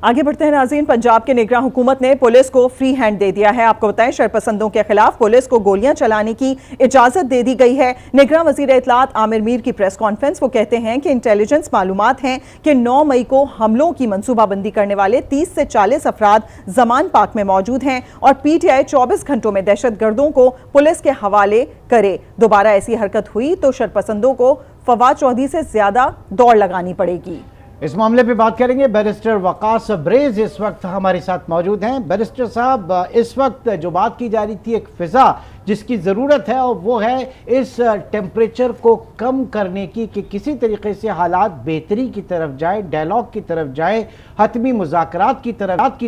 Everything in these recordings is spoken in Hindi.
आगे बढ़ते हैं नाज़रीन। पंजाब के निगरान हुकूमत ने पुलिस को फ्री हैंड दे दिया है। आपको बताएं, शरपसंदों के खिलाफ पुलिस को गोलियां चलाने की इजाजत दे दी गई है। निगरान वजीर इत्तलात आमिर मीर की प्रेस कॉन्फ्रेंस, वो कहते हैं कि इंटेलिजेंस मालूमात हैं कि 9 मई को हमलों की मनसूबाबंदी करने वाले 30 से 40 अफराद जमान पाक में मौजूद हैं और PTI 24 घंटों में दहशतगर्दों को पुलिस के हवाले करे। दोबारा ऐसी हरकत हुई तो शरपसंदों को फवाद चौधरी से ज्यादा दौड़ लगानी पड़ेगी। इस मामले पे बात करेंगे। बैरिस्टर वकास ब्रेज इस वक्त हमारे साथ मौजूद हैं। बैरिस्टर साहब, इस वक्त जो बात की जा रही थी, एक फिजा जिसकी ज़रूरत है और वो है इस टेम्परेचर को कम करने की, कि किसी तरीके से हालात बेहतरी की तरफ जाए, डायलॉग की तरफ जाए, हतमी मुज़ाकरात की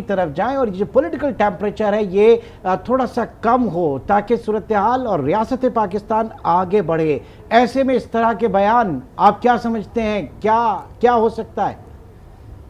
तरफ जाए और जो पॉलिटिकल टेम्परेचर है ये थोड़ा सा कम हो ताकि सूरत हाल और रियासत पाकिस्तान आगे बढ़े। ऐसे में इस तरह के बयान आप क्या समझते हैं, क्या हो सकता है?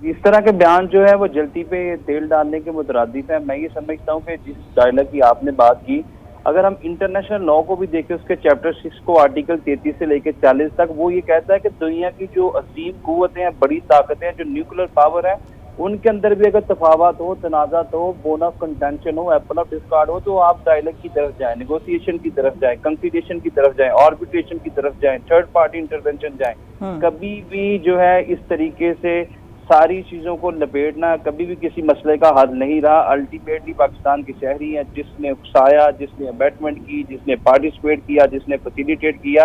इस तरह के बयान जो है वो जल्दी पे तेल डालने के मुतरादिफ है। मैं ये समझता हूँ कि जिस डायलॉग की आपने बात की, अगर हम इंटरनेशनल लॉ को भी देखें, उसके चैप्टर 6 को आर्टिकल 33 से लेकर 40 तक, वो ये कहता है कि दुनिया की जो अजीम कुव्वतें हैं, बड़ी ताकतें हैं, जो न्यूक्लियर पावर है, उनके अंदर भी अगर तफावत हो, तनाज़ात हो, बोन ऑफ कंटेंशन हो, एप्पल ऑफ डिस्कार्ड हो, तो आप डायलॉग की तरफ जाएं, नेगोशिएशन की तरफ जाएं, कंसीलिएशन की तरफ जाएं, आर्बिट्रेशन की तरफ जाएं, थर्ड पार्टी इंटरवेंशन जाएं। कभी भी जो है इस तरीके से सारी चीजों को लपेटना कभी भी किसी मसले का हल नहीं रहा। अल्टीमेटली पाकिस्तान के शहरी हैं, जिसने उकसाया, जिसने अबैटमेंट की, जिसने पार्टिसिपेट किया, जिसने फैसिलिटेट किया,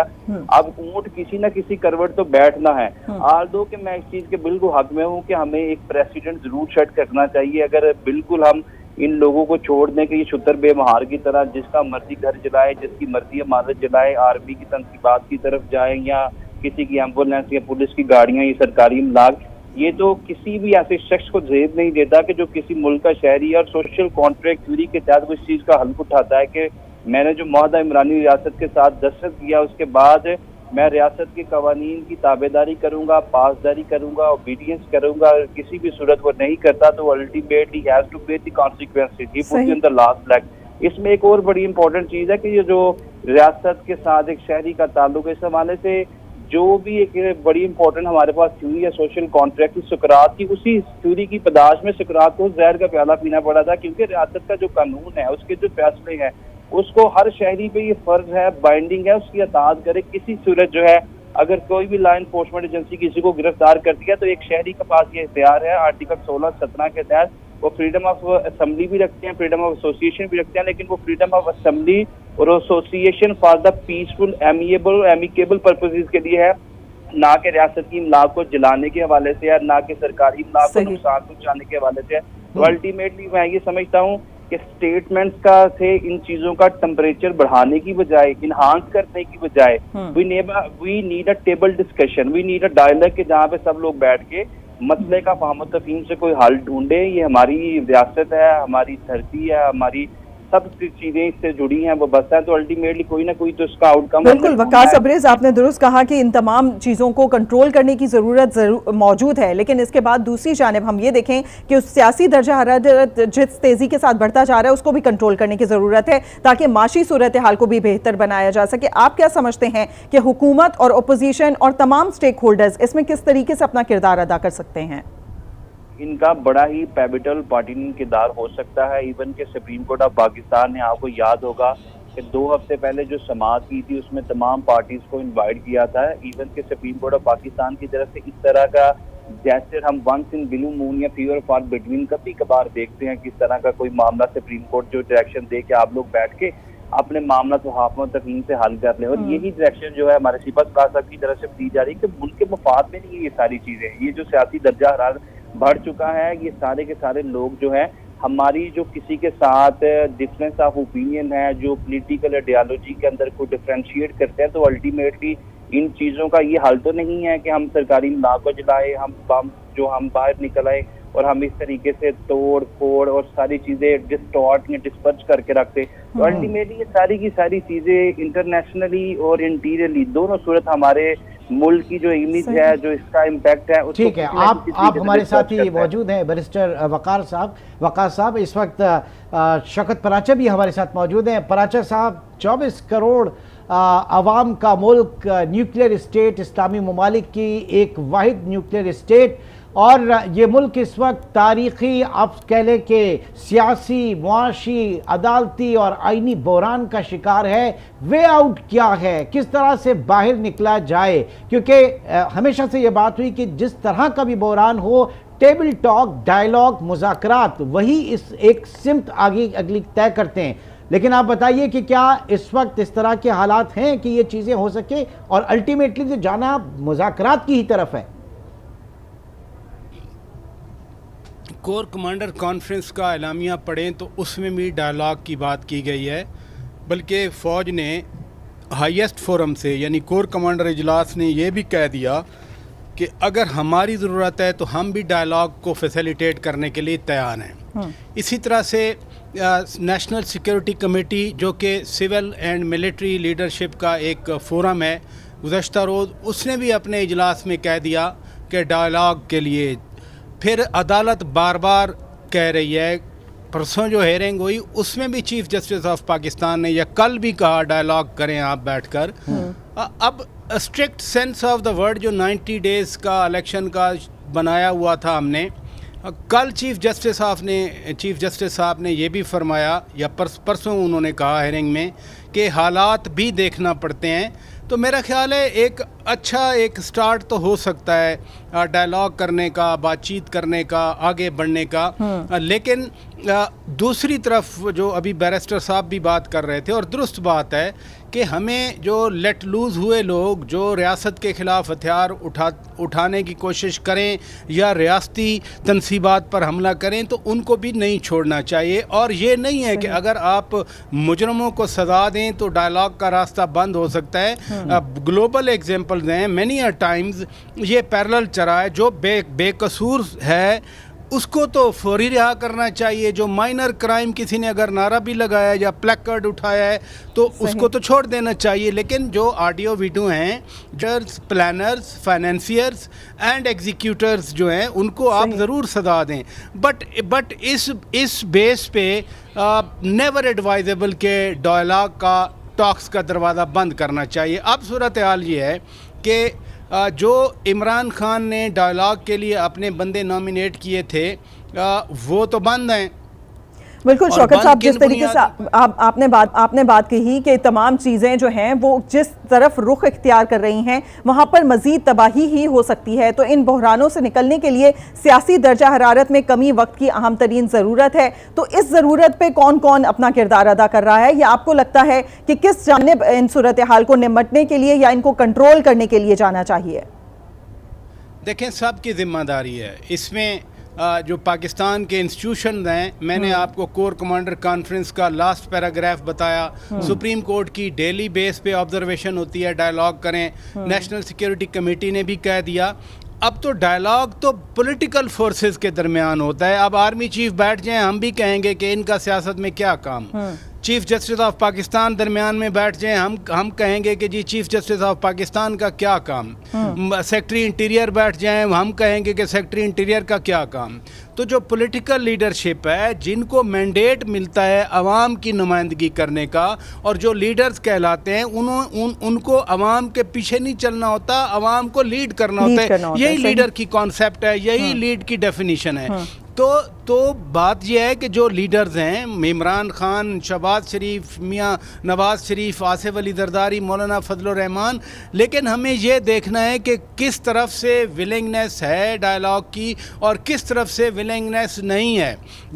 अब ऊंट किसी न किसी करवट तो बैठना है। आल्दो कि मैं इस चीज के बिल्कुल हक में हूँ कि हमें एक प्रेसिडेंट जरूर सेट करना चाहिए। अगर बिल्कुल हम इन लोगों को छोड़ दें कि ये छुतर बेमहार की तरह जिसका मर्जी घर जलाए, जिसकी मर्जी इमारत जलाए, आर्मी की तनसीबात की तरफ जाए या किसी की एम्बुलेंस या पुलिस की गाड़ियां, ये सरकारी इमलाक, ये तो किसी भी ऐसे शख्स को जेब नहीं देता कि जो किसी मुल्क का शहरी और सोशल कॉन्ट्रैक्ट थ्योरी के तहत वो इस चीज का हल उठाता है कि मैंने जो मुआहदा इमरानी रियासत के साथ दस्तखत किया, उसके बाद मैं रियासत के कवानीन की ताबेदारी करूंगा, पासदारी करूंगा, ओबीडियंस करूंगा। किसी भी सूरत वो नहीं करता तो अल्टीमेटली हैज टू पे the consequences. He put in the last leg. इसमें एक और बड़ी इंपॉर्टेंट चीज है कि ये जो रियासत के साथ एक शहरी का ताल्लुक है, इस हवाले से जो भी एक बड़ी इंपॉर्टेंट हमारे पास थ्योरी है सोशल कॉन्ट्रैक्ट की, सुकरात की, उसी थ्योरी की पदाश में सुकरात को जहर का प्याला पीना पड़ा था, क्योंकि रियासत का जो कानून है, उसके जो फैसले हैं, उसको हर शहरी पे ये फर्ज है, बाइंडिंग है, उसकी अताअत करे। किसी सूरत जो है अगर कोई भी लॉ इन्फोर्समेंट एजेंसी किसी को गिरफ्तार करती है तो एक शहरी के पास ये इख्तियार है, आर्टिकल 16-17 के तहत वो फ्रीडम ऑफ असेंबली भी रखते हैं, फ्रीडम ऑफ एसोसिएशन भी रखते हैं, लेकिन वो फ्रीडम ऑफ असेंबली और association for the peaceful amicable purposes के लिए है, ना कि रियासत की इमलाक को जलाने के हवाले से है, ना कि सरकारी इमलाक को नुकसान पहुंचाने के हवाले से है। तो अल्टीमेटली मैं ये समझता हूँ कि स्टेटमेंट्स का से इन चीजों का टेम्परेचर बढ़ाने की बजाय, इनहांस करने की बजाय, we need a table discussion, we need a dialogue के जहाँ पे सब लोग बैठ के मसले का फहम तफहीम से कोई हल ढूंढे। ये हमारी रियासत है, हमारी धरती है, हमारी सब चीजें इससे जुड़ी हैं, वो बस है, तो अल्टीमेटली कोई ना कोई तो इसका आउटकम। बिल्कुल वकास अब्रेज, आपने दुरुस्त कहा कि इन तमाम चीज़ों को कंट्रोल करने की ज़रूरत मौजूद है, लेकिन इसके बाद दूसरी जानिब हम ये देखें कि उस सियासी दर्जा हरारत जिस तेज़ी के साथ बढ़ता जा रहा है, उसको भी कंट्रोल करने की ज़रूरत है ताकि माशी सूरत हाल को भी बेहतर बनाया जा सके। आप क्या समझते हैं कि हुकूमत और अपोजिशन और तमाम स्टेक होल्डर्स इसमें किस तरीके से अपना किरदार अदा कर सकते हैं? इनका बड़ा ही पैबिटल पार्टीनिंग किरदार हो सकता है। इवन के सुप्रीम कोर्ट ऑफ पाकिस्तान ने, आपको याद होगा कि 2 हफ्ते पहले जो समाअत की थी उसमें तमाम पार्टीज को इनवाइट किया था। इवन के सुप्रीम कोर्ट ऑफ पाकिस्तान की तरफ से इस तरह का जैसे हम वंस इन ब्लू मून या फ्यू फॉर बिटवीन कभी कभार देखते हैं, किस तरह का कोई मामला सुप्रीम कोर्ट जो डायरेक्शन दे के आप लोग बैठ के अपने मामला तो हाफम तफहीम से हल कर ले, और यही डायरेक्शन जो है हमारे सिपा सलाह साहब की तरफ से दी जा रही है कि मुल्क के मफाद में नहीं है ये सारी चीजें। ये जो सियासी दर्जा हरारत बढ़ चुका है, ये सारे के सारे लोग जो हैं, हमारी जो किसी के साथ डिफरेंस ऑफ ओपिनियन है, जो पॉलिटिकल आइडियोलॉजी के अंदर कोई डिफ्रेंशिएट करते हैं, तो अल्टीमेटली इन चीज़ों का ये हल तो नहीं है कि हम सरकारी इमलाक को जलाए, हम बम जो हम बाहर निकल आए और हम इस तरीके से तोड़ फोड़ और सारी चीज़ें डिस्टॉर्ट या डिस्पर्स करके रखते। तो अल्टीमेटली ये सारी की सारी चीज़ें इंटरनेशनली और इंटीरियरली दोनों सूरत हमारे मुल्क की जो इमेज है, जो इसका इम्पैक्ट है। ठीक है, आप हमारे साथ ही मौजूद हैं बैरिस्टर वकास साहब। इस वक्त शौकत पराचा भी हमारे साथ मौजूद हैं। पराचा साहब, 24 करोड़ आवाम का मुल्क, न्यूक्लियर स्टेट, इस्लामी ममालिक की एक वाहिद न्यूक्लियर स्टेट, और ये मुल्क इस वक्त तारीखी, आप कह लें कि सियासी, मुआशी, अदालती और आइनी बहरान का शिकार है। वे आउट क्या है, किस तरह से बाहर निकला जाए? क्योंकि हमेशा से ये बात हुई कि जिस तरह का भी बहरान हो, टेबल टॉक, डायलॉग, मुज़ाकरात वही इस एक सिमत आगे अगली तय करते हैं। लेकिन आप बताइए कि क्या इस वक्त इस तरह के हालात हैं कि ये चीज़ें हो सके, और अल्टीमेटली तो जाना मुज़ाकरात की ही तरफ है। कोर कमांडर कॉन्फ्रेंस का एलामिया पढ़ें तो उसमें भी डायलॉग की बात की गई है, बल्कि फ़ौज ने हाईएस्ट फोरम से यानी कोर कमांडर इजलास ने यह भी कह दिया कि अगर हमारी ज़रूरत है तो हम भी डायलॉग को फैसिलिटेट करने के लिए तैयार हैं। इसी तरह से नेशनल सिक्योरिटी कमेटी, जो कि सिविल एंड मिलिट्री लीडरशिप का एक फोरम है, गुज़श्ता रोज़ उसने भी अपने इजलास में कह दिया कि डायलॉग के लिए। फिर अदालत बार बार कह रही है, परसों जो हेयरिंग हुई उसमें भी चीफ जस्टिस ऑफ पाकिस्तान ने या कल भी कहा डायलॉग करें आप बैठकर। अब strict sense of the word जो 90 डेज़ का इलेक्शन का बनाया हुआ था हमने, कल चीफ जस्टिस साहब ने ये भी फरमाया या परसों उन्होंने कहा हेयरिंग में कि हालात भी देखना पड़ते हैं। तो मेरा ख्याल है एक अच्छा एक स्टार्ट तो हो सकता है डायलॉग करने का, बातचीत करने का, आगे बढ़ने का। लेकिन दूसरी तरफ जो अभी बैरिस्टर साहब भी बात कर रहे थे, और दुरुस्त बात है कि हमें जो लेट लूज़ हुए लोग जो रियासत के ख़िलाफ़ हथियार उठाने की कोशिश करें या रियासती तनसीबात पर हमला करें तो उनको भी नहीं छोड़ना चाहिए। और ये नहीं है कि अगर आप मुजरमों को सज़ा दें तो डायलॉग का रास्ता बंद हो सकता है। ग्लोबल एग्जांपल्स हैं, मैनी अ टाइम्स ये पैरेलल चला है। जो बेकसूर है उसको तो फौरी रिहा करना चाहिए। जो माइनर क्राइम किसी ने अगर नारा भी लगाया या प्लैकार्ड उठाया है तो उसको तो छोड़ देना चाहिए। लेकिन जो ऑडियो वीडियो हैं, जर्स, प्लानर्स, फाइनेंसियर्स एंड एग्जीक्यूटर्स जो हैं उनको आप ज़रूर सजा दें। बट इस बेस पे नेवर एडवाइजेबल के डायलॉग का, टॉक्स का दरवाज़ा बंद करना चाहिए। अब सूरत हाल ये है कि जो इमरान खान ने डायलॉग के लिए अपने बंदे नॉमिनेट किए थे वो तो बंद हैं। बिल्कुल शौकत साहब, जिस तरीके से आपने बात कही कि तमाम चीज़ें जो हैं वो जिस तरफ रुख इख्तियार कर रही हैं वहाँ पर मज़ीद तबाही ही हो सकती है। तो इन बहरानों से निकलने के लिए सियासी दर्जा हरारत में कमी वक्त की अहम तरीन ज़रूरत है। तो इस ज़रूरत पे कौन कौन अपना किरदार अदा कर रहा है, या आपको लगता है कि किस जानिब इन सूरत हाल को निपटने के लिए या इनको कंट्रोल करने के लिए जाना चाहिए? देखें, सबकी जिम्मेदारी है इसमें। जो पाकिस्तान के इंस्टीट्यूशन हैं, मैंने आपको कोर कमांडर कॉन्फ्रेंस का लास्ट पैराग्राफ बताया। सुप्रीम कोर्ट की डेली बेस पे ऑब्जर्वेशन होती है, डायलॉग करें। नेशनल सिक्योरिटी कमेटी ने भी कह दिया। अब तो डायलॉग तो पॉलिटिकल फोर्सेस के दरमियान होता है। अब आर्मी चीफ बैठ जाएं, हम भी कहेंगे कि इनका सियासत में क्या काम। चीफ जस्टिस ऑफ पाकिस्तान दरमियान में बैठ जाएं, हम कहेंगे कि जी चीफ जस्टिस ऑफ पाकिस्तान का क्या काम। सेक्रेटरी इंटीरियर बैठ जाएं, हम कहेंगे कि सेक्रेटरी इंटीरियर का क्या काम। तो जो पॉलिटिकल लीडरशिप है, जिनको मैंडेट मिलता है अवाम की नुमाइंदगी करने का, और जो लीडर्स कहलाते हैं उनको अवाम के पीछे नहीं चलना होता, अवाम को लीड करना होता है। यही लीडर की कॉन्सेप्ट है, यही लीड की डेफिनेशन है। तो बात यह है कि जो लीडर्स हैं, इमरान खान, शहबाज शरीफ, मियाँ नवाज़ शरीफ, आसिफ अली जरदारी, मौलाना फजलुर रहमान, लेकिन हमें यह देखना है कि किस तरफ से विलिंगनेस है डायलॉग की और किस तरफ से विलिंगनेस नहीं है।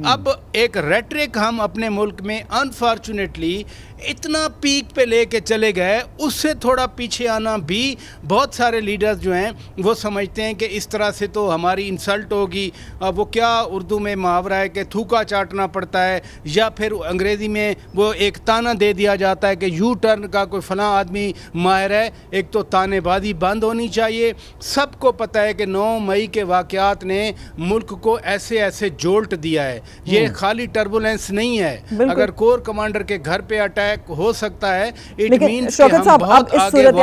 अब एक रेटरिक हम अपने मुल्क में अनफॉर्चुनेटली इतना पीक पे लेके चले गए, उससे थोड़ा पीछे आना भी बहुत सारे लीडर्स जो हैं वो समझते हैं कि इस तरह से तो हमारी इंसल्ट होगी। वो क्या उर्दू में मुहावरा है कि थूका चाटना पड़ता है, या फिर अंग्रेज़ी में वो एक ताना दे दिया जाता है कि यू टर्न का कोई फ़लाँ आदमी माहिर है। एक तो तानेबाजी बंद होनी चाहिए। सबको पता है कि 9 मई के वाक़यात ने मुल्क को ऐसे ऐसे जोल्ट दिया है, ये खाली टर्बुलेंस नहीं है। अगर कोर कमांडर के घर पे अटैक अटैक हो सकता है, इट लेकिन मींस शौकत साहब, अब इस सूरत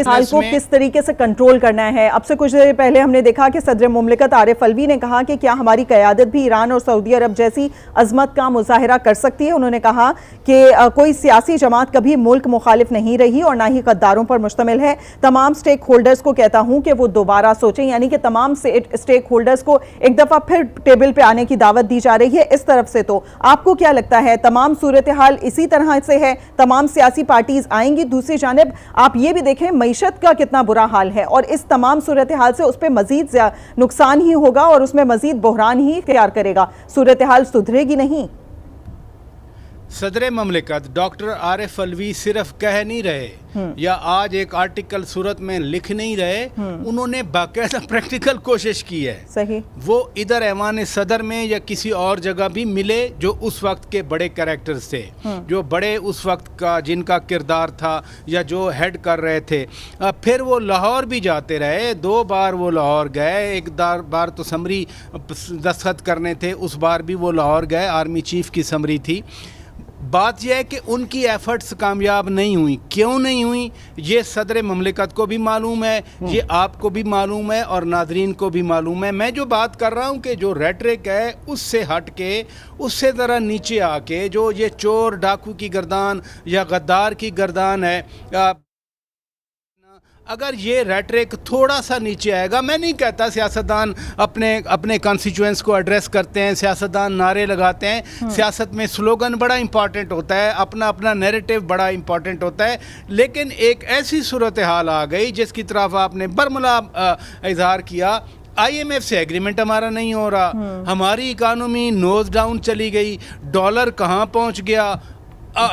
हाल को किस तरीके से कंट्रोल करना है? अब से कुछ देर पहले हमने देखा कि सदर मुमलिकत आरिफ अलवी ने कहा कि क्या हमारी क़यादत भी ईरान और सऊदी अरब जैसी अजमत का मुजाहिरा कर सकती है। उन्होंने कहा कि कोई सियासी जमात कभी मुल्क मुखालिफ नहीं रही और ना ही गद्दारों पर मुश्तमिल है। तमाम स्टेक होल्डर्स को कहता हूं कि वो दोबारा सोचें, यानी कि तमाम स्टेक होल्डर्स को एक दफा फिर टेबल पे आने की दावत दी जा रही है। इस तरफ से तो आपको क्या लगता है, तमाम सूरत हाल इसी तरह से है, तमाम सियासी पार्टीज आएंगी? दूसरी जानिब आप ये भी देखें मईशत का कितना बुरा हाल है और इस तमाम सूरत हाल से उस पर मजीद नुकसान ही होगा और उसमें मजीद बहरान ही इख्तियार करेगा, सूरत हाल सुधरेगी नहीं। सदर ममलिकत डॉक्टर आरिफ अलवी सिर्फ कह नहीं रहे या आज एक आर्टिकल सूरत में लिख नहीं रहे, उन्होंने बाकायदा प्रैक्टिकल कोशिश की है। सही, वो इधर ऐवान सदर में या किसी और जगह भी मिले जो उस वक्त के बड़े कैरेक्टर्स थे, जो बड़े उस वक्त का जिनका किरदार था या जो हेड कर रहे थे। फिर वो लाहौर भी जाते रहे, 2 बार वो लाहौर गए, एक बार तो समरी दस्तखत करने थे, उस बार भी वो लाहौर गए, आर्मी चीफ की समरी थी। बात यह है कि उनकी एफर्ट्स कामयाब नहीं हुई। क्यों नहीं हुई ये सदर ममलिकत को भी मालूम है, ये आपको भी मालूम है और नाजरीन को भी मालूम है। मैं जो बात कर रहा हूँ कि जो रेटरिक है उससे हट के, उससे ज़रा नीचे आके, जो ये चोर डाकू की गर्दान या गद्दार की गर्दान है, अगर ये रेटरिक थोड़ा सा नीचे आएगा, मैं नहीं कहता सियासतदान अपने कॉन्स्टिट्यूएंट्स को एड्रेस करते हैं, सियासतदान नारे लगाते हैं, सियासत में स्लोगन बड़ा इंपॉर्टेंट होता है, अपना नैरेटिव बड़ा इंपॉर्टेंट होता है, लेकिन एक ऐसी सूरत हाल आ गई जिसकी तरफ आपने बरमला इजहार किया। IMF से एग्रीमेंट हमारा नहीं हो रहा, हमारी इकानमी नोज डाउन चली गई, डॉलर कहाँ पहुँच गया।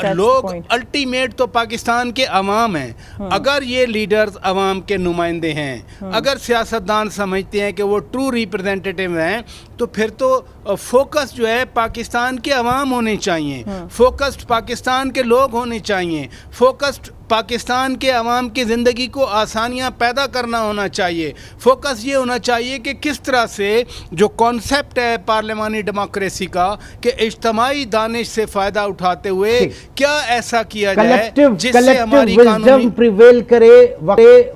लोग अल्टीमेट तो पाकिस्तान के अवाम हैं। अगर ये लीडर्स अवाम के नुमाइंदे हैं, अगर सियासतदान समझते हैं कि वो ट्रू रिप्रेजेंटेटिव हैं, तो फिर तो फोकस जो है पाकिस्तान के अवाम होने चाहिए, फोकस्ड पाकिस्तान के लोग होने चाहिए, फोकस्ड पाकिस्तान के अवाम की ज़िंदगी को आसानियाँ पैदा करना होना चाहिए। फोकस ये होना चाहिए कि किस तरह से जो कॉन्सेप्ट है पार्लिमानी डेमोक्रेसी का कि इज्तिमाई दानिश से फ़ायदा उठाते हुए क्या ऐसा किया जाए जिससे हमारी इकानमी प्रिवेल करे।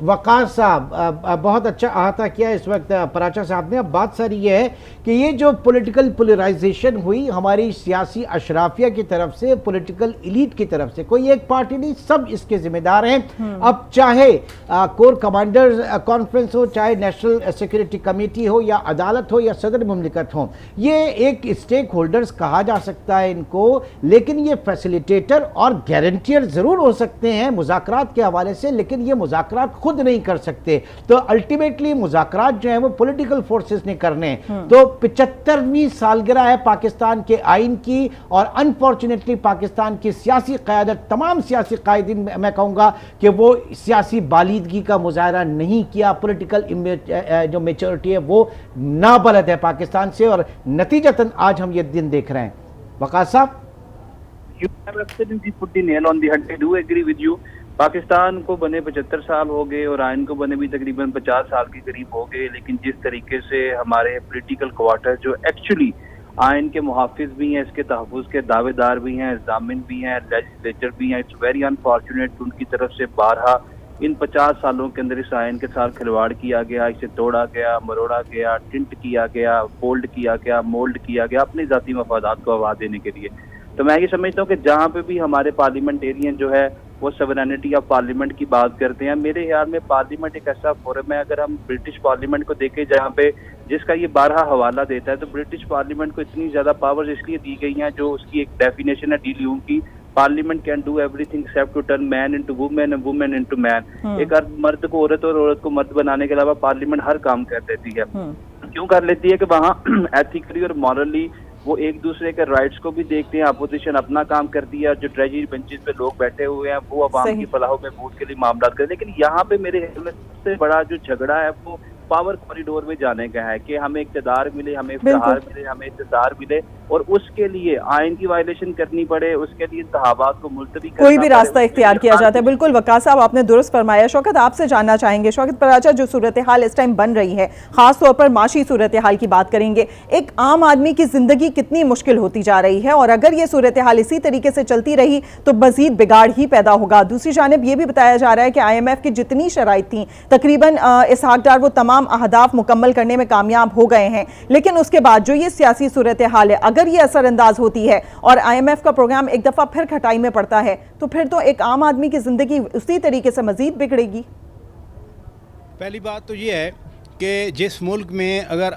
वकास साहब बहुत अच्छा अहाता किया इस वक्त पराचा साहब ने। अब बात सारी ये है कि ये जो पॉलिटिकल पोलराइजेशन हुई हमारी सियासी अशराफिया की तरफ से, पॉलिटिकल एलीट की तरफ से, कोई एक पार्टी नहीं, सब इसके जिम्मेदार हैं। अब चाहे कोर कमांडर्स कॉन्फ्रेंस हो, चाहे नेशनल सिक्योरिटी कमेटी हो, या अदालत हो, या सदर मुमलिकत हो, ये एक स्टेक होल्डर्स कहा जा सकता है इनको, लेकिन ये फैसिलिटेटर और गारंटियर जरूर हो सकते हैं मुज़ाकरात के हवाले से, लेकिन ये मुज़ाकरात खुद नहीं कर सकते। तो अल्टीमेटली मुज़ाकरात जो है वो पॉलिटिकल फोर्सेस ने करने। तो 75वीं सालगिरह है पाकिस्तान के आइन की, और अनफॉर्चुनेटली पाकिस्तान की सियासी क़यादत, तमाम सियासी कायदीन, मैं कहूँगा कि वो सियासी बालिदगी का मुजाहरा नहीं किया, पॉलिटिकल जो मेच्योरिटी है वो नाबलद है पाकिस्तान से, और नतीजतन आज हम ये दिन देख रहे हैं। वकास साहब, You have absolutely put the nail on the head. I do agree with you. Pakistan को बने 75 साल हो गए और आइन को बने भी तकरीबन 50 साल के करीब हो गए, लेकिन जिस तरीके से हमारे पॉलिटिकल क्वार्टर जो एक्चुअली आइन के मुहाफिज भी हैं, इसके तहफ़्फ़ुज़ के दावेदार भी हैं, जामिन भी हैं, लेजिस्लेचर भी हैं, इट्स वेरी अनफॉर्चुनेट उनकी तरफ से बारहा इन 50 सालों के अंदर इस आइन के साथ खिलवाड़ किया गया, इसे तोड़ा गया, मरोड़ा गया, टिंट किया गया, फोल्ड किया गया, मोल्ड किया गया अपनी ज़ाती मफादात को आवाज़ देने के लिए। तो मैं ये समझता हूँ कि जहाँ पे भी हमारे पार्लियामेंटेरियन जो है वो सवरेनिटी ऑफ पार्लियामेंट की बात करते हैं, मेरे ख्याल में पार्लियामेंट एक ऐसा फोरम है, अगर हम ब्रिटिश पार्लियामेंट को देखें जहाँ पे जिसका ये 12 हवाला देता है, तो ब्रिटिश पार्लियामेंट को इतनी ज़्यादा पावर्स इसलिए दी गई हैं, जो उसकी एक डेफिनेशन है डी ल्यूम की, parliament can do everything except to turn man into women and women into man. एक मर्द को औरत और औरत को मर्द बनाने के अलावा पार्लियामेंट हर काम कर देती है। क्यों कर लेती है? कि वहाँ एथिकली और मॉरली वो एक दूसरे के राइट्स को भी देखते हैं, अपोजिशन अपना काम करती है, जो ट्रेजरी बेंचेस पे लोग बैठे हुए हैं वो अवाम की फलाह में बूथ के लिए मामला करें। लेकिन यहाँ पे मेरे ख्याल में सबसे बड़ा जो झगड़ा है वो पावर कॉरिडोर में जाने का है कि हमें इक़्तिदार मिले, हमें इफ्तिखार मिले, हमें इक़्तिदार मिले, और उसके लिए आइन की वायलेशन करनी पड़े, उसके लिए इंतखाबात को मुलतवी करना कोई भी रास्ता इख्तियार किया जाता है। बिल्कुल वकास साहब, आपने दुरुस्त फरमाया। शौकत, आपसे जानना चाहेंगे, शौकत पराचा, जो सूरत हाल इस टाइम बन रही है, खास तौर पर माशी सूरत हाल की बात करेंगे, एक आम आदमी की जिंदगी कितनी मुश्किल होती जा रही है, और अगर ये सूरत हाल इसी तरीके से चलती रही तो मजीद बिगाड़ ही पैदा होगा। दूसरी जानिब ये भी बताया जा रहा है कि IMF की जितनी शराइत थी, तकरीबन इसहाक डार वो तमाम अहदाफ मुकम्मल करने में कामयाब हो गए हैं, लेकिन उसके बाद जो ये सियासी सूरत हाल है, अगर ये असरअंदाज होती है और IMF का प्रोग्राम एक दफा फिर खटाई में पड़ता है, तो फिर तो एक आम आदमी की जिंदगी उसी तरीके से मजीद बिगड़ेगी। पहली बात तो ये है कि जिस मुल्क में अगर